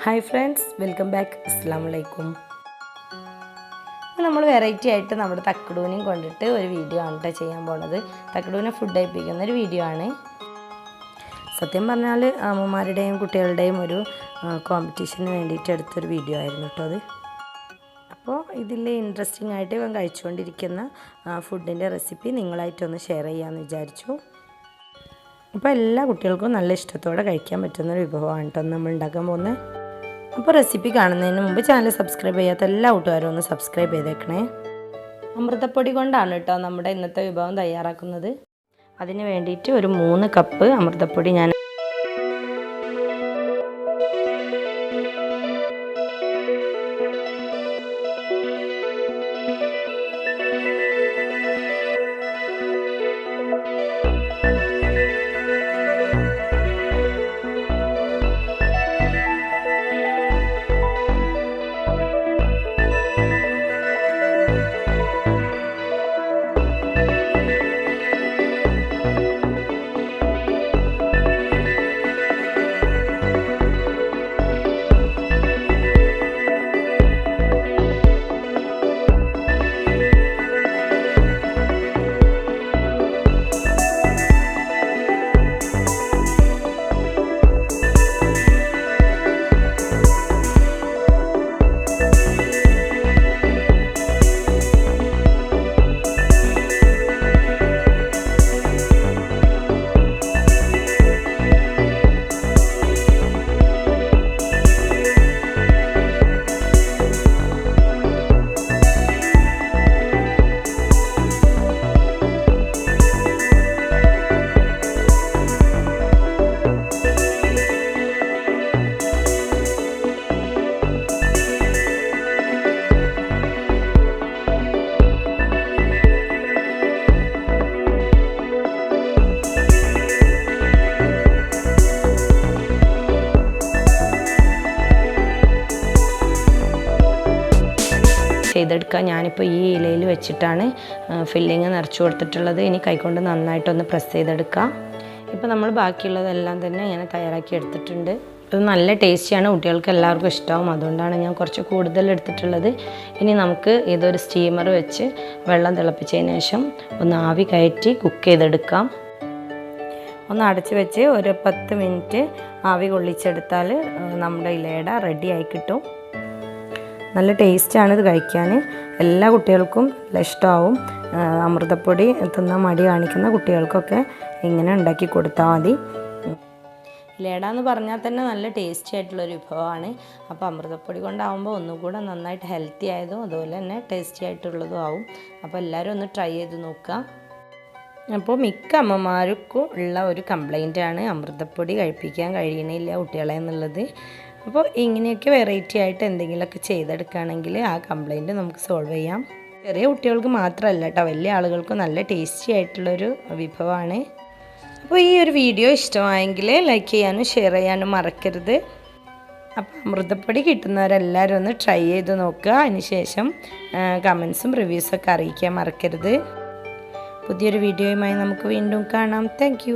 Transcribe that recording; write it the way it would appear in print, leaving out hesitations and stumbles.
Hi friends, welcome back. അസ്സലാമു അലൈക്കും. നമ്മൾ വെറൈറ്റി ആയിട്ട് നമ്മുടെ തക്കടൂനെയും കൊണ്ടിട്ട് ഒരു വീഡിയോ ആണ് ചെയ്യാൻ പോണത്. തക്കടൂനെ ഫുഡ് കഴിപ്പിക്കുന്ന ഒരു വീഡിയോ ആണ്. സത്യം പറഞ്ഞാൽ അമ്മമാരുടെയും കുട്ടികളുടെയും ഒരു കോമ്പറ്റീഷന് വേണ്ടിയിട്ട് എടുത്തൊരു വീഡിയോ ആയിരുന്നു കേട്ടോ അത്. അപ്പോൾ ഇതിൽ ഇൻട്രസ്റ്റിംഗ് ആയിട്ട് ഇവൻ കഴിച്ചുകൊണ്ടിരിക്കുന്ന ഫുഡിൻ്റെ റെസിപ്പി നിങ്ങളായിട്ടൊന്ന് ഷെയർ ചെയ്യാമെന്ന് വിചാരിച്ചു. അപ്പോൾ എല്ലാ കുട്ടികൾക്കും നല്ല ഇഷ്ടത്തോടെ കഴിക്കാൻ പറ്റുന്നൊരു വിഭവമാണ് കേട്ടോ നമ്മൾ ഉണ്ടാക്കാൻ പോകുന്നത്. അപ്പോൾ റെസിപ്പി കാണുന്നതിന് മുമ്പ് ചാനൽ സബ്സ്ക്രൈബ് ചെയ്യാത്ത എല്ലാ കൂട്ടുകാരും ഒന്ന് സബ്സ്ക്രൈബ് ചെയ്തേക്കണേ. അമൃതപ്പൊടി കൊണ്ടാണ് കേട്ടോ നമ്മുടെ ഇന്നത്തെ വിഭവം തയ്യാറാക്കുന്നത്. അതിന് വേണ്ടിയിട്ട് ഒരു 3 കപ്പ് അമൃതപ്പൊടി ഞാൻ ചെയ്തെടുക്കുക. ഞാനിപ്പോൾ ഈ ഇലയിൽ വെച്ചിട്ടാണ് ഫില്ലിങ് നിറച്ച് കൊടുത്തിട്ടുള്ളത്. ഇനി കൈകൊണ്ട് നന്നായിട്ടൊന്ന് പ്രസ് ചെയ്തെടുക്കുക. ഇപ്പോൾ നമ്മൾ ബാക്കിയുള്ളതെല്ലാം തന്നെ ഇങ്ങനെ തയ്യാറാക്കി എടുത്തിട്ടുണ്ട്. ഇത് നല്ല ടേസ്റ്റിയാണ്, കുട്ടികൾക്ക് എല്ലാവർക്കും ഇഷ്ടമാവും. അതുകൊണ്ടാണ് ഞാൻ കുറച്ച് കൂടുതൽ എടുത്തിട്ടുള്ളത്. ഇനി നമുക്ക് ഇതൊരു സ്റ്റീമർ വെച്ച് വെള്ളം തിളപ്പിച്ചതിന് ശേഷം ഒന്ന് ആവി കയറ്റി കുക്ക് ചെയ്തെടുക്കാം. ഒന്ന് അടച്ച് വെച്ച് ഒരു 10 മിനിറ്റ് ആവി കൊള്ളിച്ചെടുത്താൽ നമ്മുടെ ഇലയുടെ റെഡി ആയി കിട്ടും. നല്ല ടേസ്റ്റാണ് ഇത് കഴിക്കാൻ. എല്ലാ കുട്ടികൾക്കും നല്ല ഇഷ്ടമാവും. അമൃതപ്പൊടി തിന്നാൻ മടി കാണിക്കുന്ന കുട്ടികൾക്കൊക്കെ ഇങ്ങനെ ഉണ്ടാക്കി കൊടുത്താൽ മതി. ഇലട എന്ന് പറഞ്ഞാൽ തന്നെ നല്ല ടേസ്റ്റി ആയിട്ടുള്ളൊരു വിഭവമാണ്. അപ്പോൾ അമൃതപ്പൊടി കൊണ്ടാവുമ്പോൾ ഒന്നുകൂടെ നന്നായിട്ട് ഹെൽത്തി ആയതും അതുപോലെ തന്നെ ടേസ്റ്റി ആയിട്ടുള്ളതും ആവും. അപ്പോൾ എല്ലാവരും ഒന്ന് ട്രൈ ചെയ്ത് നോക്കുക. അപ്പോൾ മിക്ക അമ്മമാർക്കും ഉള്ള ഒരു കംപ്ലൈൻറ്റാണ് അമൃതപ്പൊടി കഴിപ്പിക്കാൻ കഴിയണില്ല കുട്ടികളെ എന്നുള്ളത്. അപ്പോൾ ഇങ്ങനെയൊക്കെ വെറൈറ്റി ആയിട്ട് എന്തെങ്കിലുമൊക്കെ ചെയ്തെടുക്കുകയാണെങ്കിൽ ആ കംപ്ലൈൻറ്റ് നമുക്ക് സോൾവ് ചെയ്യാം. ചെറിയ കുട്ടികൾക്ക് മാത്രമല്ല കേട്ടോ, വലിയ ആളുകൾക്കും നല്ല ടേസ്റ്റി ആയിട്ടുള്ളൊരു വിഭവമാണ്. അപ്പോൾ ഈ ഒരു വീഡിയോ ഇഷ്ടമായെങ്കിൽ ലൈക്ക് ചെയ്യാനും ഷെയർ ചെയ്യാനും മറക്കരുത്. അപ്പോൾ അമൃതപ്പൊടി കിട്ടുന്നവരെല്ലാവരും ഒന്ന് ട്രൈ ചെയ്ത് നോക്കുക. അതിന് ശേഷം കമൻസും റിവ്യൂസൊക്കെ അറിയിക്കാൻ മറക്കരുത്. പുതിയൊരു വീഡിയോയുമായി നമുക്ക് വീണ്ടും കാണാം. താങ്ക്